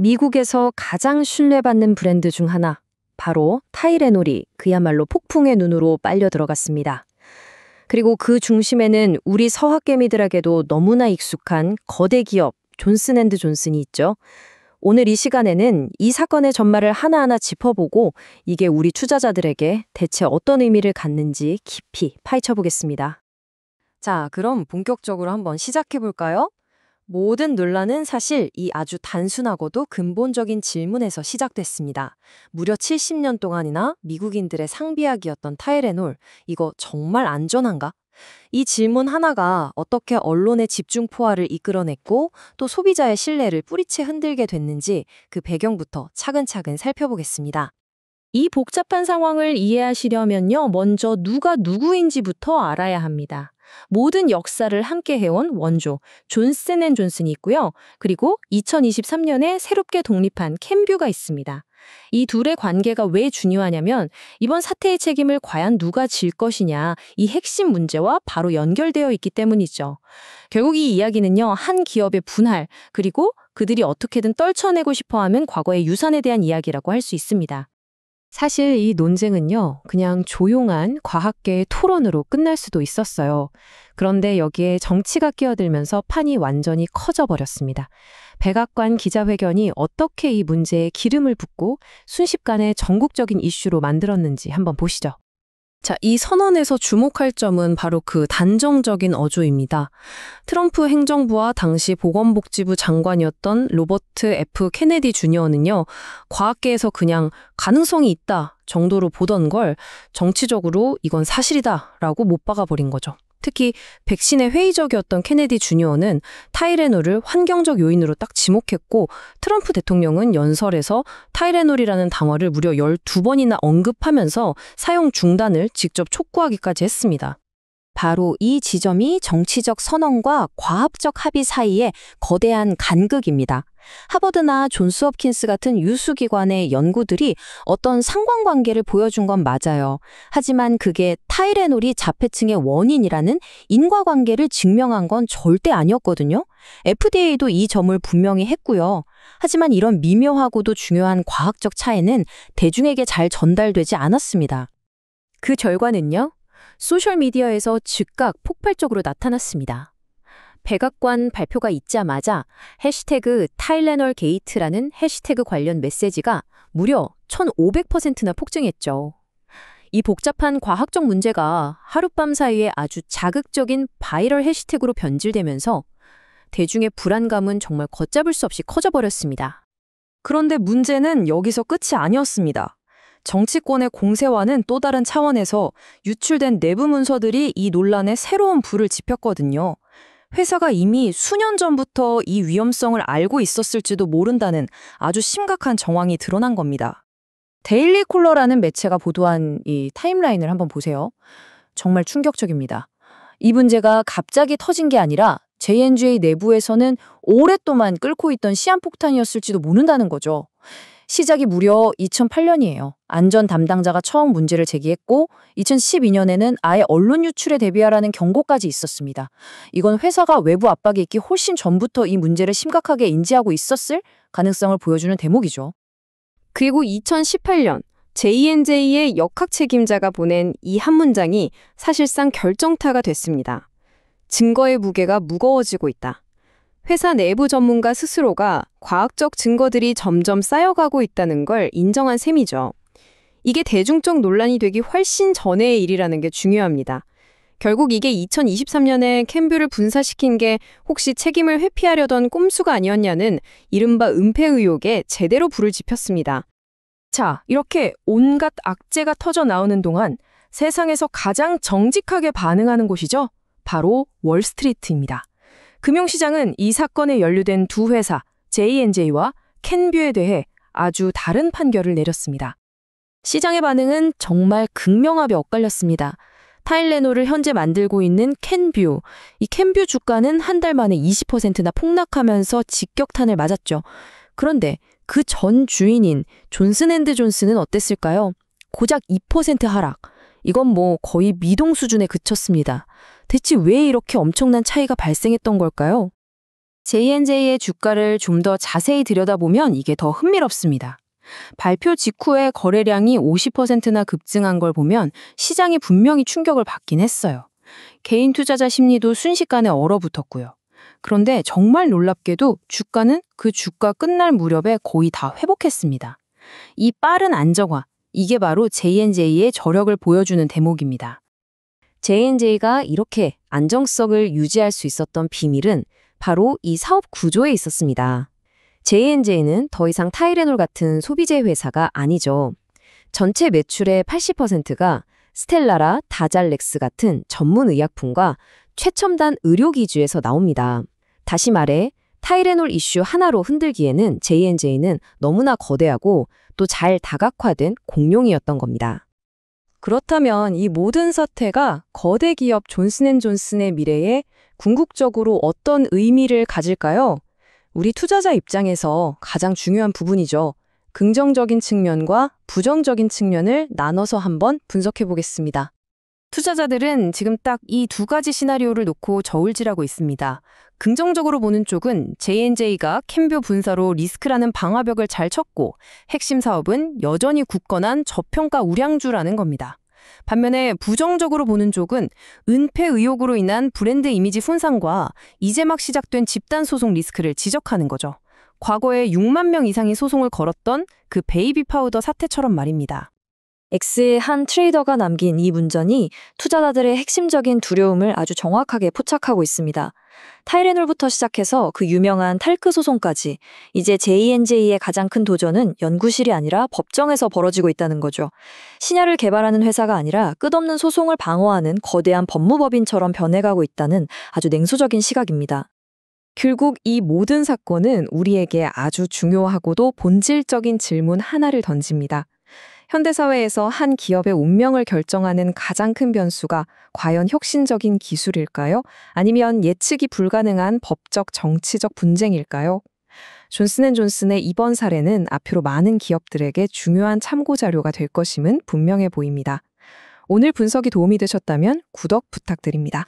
미국에서 가장 신뢰받는 브랜드 중 하나, 바로 타이레놀이 그야말로 폭풍의 눈으로 빨려 들어갔습니다. 그리고 그 중심에는 우리 서학개미들에게도 너무나 익숙한 거대 기업 존슨앤드존슨이 있죠. 오늘 이 시간에는 이 사건의 전말을 하나하나 짚어보고 이게 우리 투자자들에게 대체 어떤 의미를 갖는지 깊이 파헤쳐 보겠습니다. 자, 그럼 본격적으로 한번 시작해 볼까요? 모든 논란은 사실 이 아주 단순하고도 근본적인 질문에서 시작됐습니다. 무려 70년 동안이나 미국인들의 상비약이었던 타이레놀, 이거 정말 안전한가? 이 질문 하나가 어떻게 언론의 집중 포화를 이끌어냈고 또 소비자의 신뢰를 뿌리채 흔들게 됐는지 그 배경부터 차근차근 살펴보겠습니다. 이 복잡한 상황을 이해하시려면요, 먼저 누가 누구인지부터 알아야 합니다. 모든 역사를 함께 해온 원조 존슨앤존슨이 있고요. 그리고 2023년에 새롭게 독립한 캔뷰가 있습니다. 이 둘의 관계가 왜 중요하냐면 이번 사태의 책임을 과연 누가 질 것이냐, 이 핵심 문제와 바로 연결되어 있기 때문이죠. 결국 이 이야기는요, 한 기업의 분할, 그리고 그들이 어떻게든 떨쳐내고 싶어하는 과거의 유산에 대한 이야기라고 할 수 있습니다. 사실 이 논쟁은요, 그냥 조용한 과학계의 토론으로 끝날 수도 있었어요. 그런데 여기에 정치가 끼어들면서 판이 완전히 커져버렸습니다. 백악관 기자회견이 어떻게 이 문제에 기름을 붓고 순식간에 전국적인 이슈로 만들었는지 한번 보시죠. 자, 이 선언에서 주목할 점은 바로 그 단정적인 어조입니다. 트럼프 행정부와 당시 보건복지부 장관이었던 로버트 F. 케네디 주니어는요, 과학계에서 그냥 가능성이 있다 정도로 보던 걸 정치적으로 이건 사실이다라고 못 박아버린 거죠. 특히 백신에 회의적이었던 케네디 주니어는 타이레놀을 환경적 요인으로 딱 지목했고 트럼프 대통령은 연설에서 타이레놀이라는 단어를 무려 12번이나 언급하면서 사용 중단을 직접 촉구하기까지 했습니다. 바로 이 지점이 정치적 선언과 과학적 합의 사이의 거대한 간극입니다. 하버드나 존스홉킨스 같은 유수기관의 연구들이 어떤 상관관계를 보여준 건 맞아요. 하지만 그게 타이레놀이 자폐증의 원인이라는 인과관계를 증명한 건 절대 아니었거든요. FDA도 이 점을 분명히 했고요. 하지만 이런 미묘하고도 중요한 과학적 차이는 대중에게 잘 전달되지 않았습니다. 그 결과는요, 소셜미디어에서 즉각 폭발적으로 나타났습니다. 백악관 발표가 있자마자 해시태그 타이레놀 게이트라는 해시태그 관련 메시지가 무려 1500%나 폭증했죠. 이 복잡한 과학적 문제가 하룻밤 사이에 아주 자극적인 바이럴 해시태그로 변질되면서 대중의 불안감은 정말 걷잡을 수 없이 커져버렸습니다. 그런데 문제는 여기서 끝이 아니었습니다. 정치권의 공세와는 또 다른 차원에서 유출된 내부 문서들이 이 논란에 새로운 불을 지폈거든요. 회사가 이미 수년 전부터 이 위험성을 알고 있었을지도 모른다는 아주 심각한 정황이 드러난 겁니다. 데일리 콜러라는 매체가 보도한 이 타임라인을 한번 보세요. 정말 충격적입니다. 이 문제가 갑자기 터진 게 아니라 J&J 내부에서는 오랫동안 끓고 있던 시한폭탄이었을지도 모른다는 거죠. 시작이 무려 2008년이에요. 안전 담당자가 처음 문제를 제기했고 2012년에는 아예 언론 유출에 대비하라는 경고까지 있었습니다. 이건 회사가 외부 압박이 있기 훨씬 전부터 이 문제를 심각하게 인지하고 있었을 가능성을 보여주는 대목이죠. 그리고 2018년 J&J의 역학 책임자가 보낸 이 한 문장이 사실상 결정타가 됐습니다. 증거의 무게가 무거워지고 있다. 회사 내부 전문가 스스로가 과학적 증거들이 점점 쌓여가고 있다는 걸 인정한 셈이죠. 이게 대중적 논란이 되기 훨씬 전의 일이라는 게 중요합니다. 결국 이게 2023년에 캔뷰를 분사시킨 게 혹시 책임을 회피하려던 꼼수가 아니었냐는 이른바 은폐 의혹에 제대로 불을 지폈습니다. 자, 이렇게 온갖 악재가 터져 나오는 동안 세상에서 가장 정직하게 반응하는 곳이죠. 바로 월스트리트입니다. 금융시장은 이 사건에 연루된 두 회사 J&J와 캔뷰에 대해 아주 다른 판결을 내렸습니다. 시장의 반응은 정말 극명하게 엇갈렸습니다. 타이레놀을 현재 만들고 있는 캔뷰, 이 캔뷰 주가는 한 달 만에 20%나 폭락하면서 직격탄을 맞았죠. 그런데 그 전 주인인 존슨앤드존슨은 어땠을까요? 고작 2% 하락. 이건 뭐 거의 미동 수준에 그쳤습니다. 대체 왜 이렇게 엄청난 차이가 발생했던 걸까요? J&J의 주가를 좀 더 자세히 들여다보면 이게 더 흥미롭습니다. 발표 직후에 거래량이 50%나 급증한 걸 보면 시장이 분명히 충격을 받긴 했어요. 개인 투자자 심리도 순식간에 얼어붙었고요. 그런데 정말 놀랍게도 주가는 그 주가 끝날 무렵에 거의 다 회복했습니다. 이 빠른 안정화, 이게 바로 J&J의 저력을 보여주는 대목입니다. J&J가 이렇게 안정성을 유지할 수 있었던 비밀은 바로 이 사업 구조에 있었습니다. J&J는 더 이상 타이레놀 같은 소비재 회사가 아니죠. 전체 매출의 80%가 스텔라라, 다잘렉스 같은 전문 의약품과 최첨단 의료기주에서 나옵니다. 다시 말해 타이레놀 이슈 하나로 흔들기에는 J&J는 너무나 거대하고 또 잘 다각화된 공룡이었던 겁니다. 그렇다면 이 모든 사태가 거대 기업 존슨앤존슨의 미래에 궁극적으로 어떤 의미를 가질까요? 우리 투자자 입장에서 가장 중요한 부분이죠. 긍정적인 측면과 부정적인 측면을 나눠서 한번 분석해 보겠습니다. 투자자들은 지금 딱 이 두 가지 시나리오를 놓고 저울질하고 있습니다. 긍정적으로 보는 쪽은 J&J가 캠벼 분사로 리스크라는 방화벽을 잘 쳤고 핵심 사업은 여전히 굳건한 저평가 우량주라는 겁니다. 반면에 부정적으로 보는 쪽은 은폐 의혹으로 인한 브랜드 이미지 손상과 이제 막 시작된 집단 소송 리스크를 지적하는 거죠. 과거에 6만 명 이상이 소송을 걸었던 그 베이비 파우더 사태처럼 말입니다. X의 한 트레이더가 남긴 이 문전이 투자자들의 핵심적인 두려움을 아주 정확하게 포착하고 있습니다. 타이레놀부터 시작해서 그 유명한 탈크 소송까지 이제 J&J의 가장 큰 도전은 연구실이 아니라 법정에서 벌어지고 있다는 거죠. 신약을 개발하는 회사가 아니라 끝없는 소송을 방어하는 거대한 법무법인처럼 변해가고 있다는 아주 냉소적인 시각입니다. 결국 이 모든 사건은 우리에게 아주 중요하고도 본질적인 질문 하나를 던집니다. 현대사회에서 한 기업의 운명을 결정하는 가장 큰 변수가 과연 혁신적인 기술일까요? 아니면 예측이 불가능한 법적, 정치적 분쟁일까요? 존슨앤존슨의 이번 사례는 앞으로 많은 기업들에게 중요한 참고 자료가 될 것임은 분명해 보입니다. 오늘 분석이 도움이 되셨다면 구독 부탁드립니다.